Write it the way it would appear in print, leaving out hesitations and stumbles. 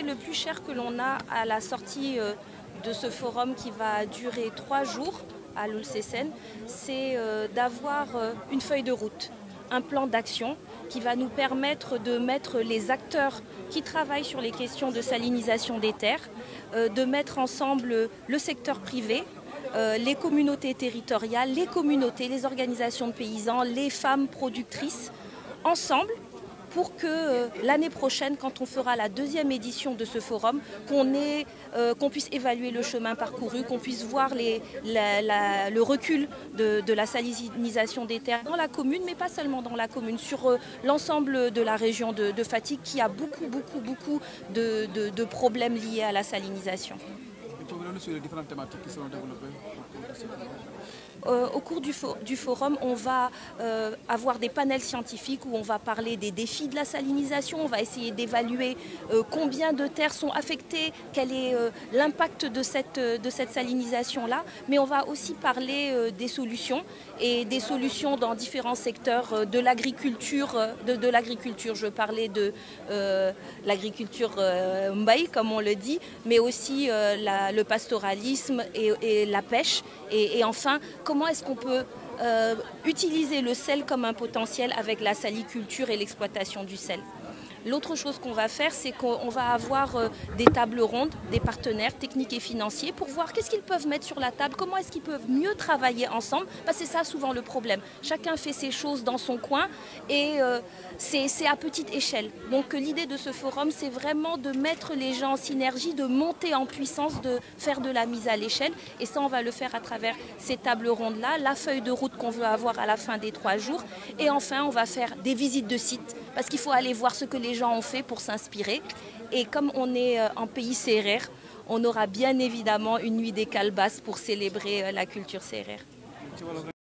le plus cher que l'on a à la sortie de ce forum qui va durer 3 jours à l'Ulcesen, c'est d'avoir une feuille de route, un plan d'action qui va nous permettre de mettre les acteurs qui travaillent sur les questions de salinisation des terres, de mettre ensemble le secteur privé, les communautés territoriales, les communautés, les organisations de paysans, les femmes productrices, ensemble, pour que l'année prochaine, quand on fera la 2e édition de ce forum, qu'on puisse évaluer le chemin parcouru, qu'on puisse voir le recul de la salinisation des terres dans la commune, mais pas seulement dans la commune, sur l'ensemble de la région de Fatick, qui a beaucoup de problèmes liés à la salinisation. Sur les différentes thématiques qui seront développées au cours du forum, on va avoir des panels scientifiques où on va parler des défis de la salinisation, on va essayer d'évaluer combien de terres sont affectées, quel est l'impact de cette salinisation-là, mais on va aussi parler des solutions, et des solutions dans différents secteurs de l'agriculture. Je parlais de l'agriculture mbaï, comme on le dit, mais aussi le pastoralisme et la pêche. Et enfin, comment est-ce qu'on peut utiliser le sel comme un potentiel avec la saliculture et l'exploitation du sel. L'autre chose qu'on va faire, c'est qu'on va avoir des tables rondes, des partenaires techniques et financiers pour voir qu'est-ce qu'ils peuvent mettre sur la table, comment est-ce qu'ils peuvent mieux travailler ensemble, parce que c'est ça souvent le problème. Chacun fait ses choses dans son coin et c'est à petite échelle. Donc l'idée de ce forum, c'est vraiment de mettre les gens en synergie, de monter en puissance, de faire de la mise à l'échelle. Et ça, on va le faire à travers ces tables rondes-là, la feuille de route qu'on veut avoir à la fin des 3 jours. Et enfin, on va faire des visites de sites, parce qu'il faut aller voir ce que les gens ont fait pour s'inspirer. Et comme on est en pays sérère, on aura bien évidemment une nuit des calebasses pour célébrer la culture sérère.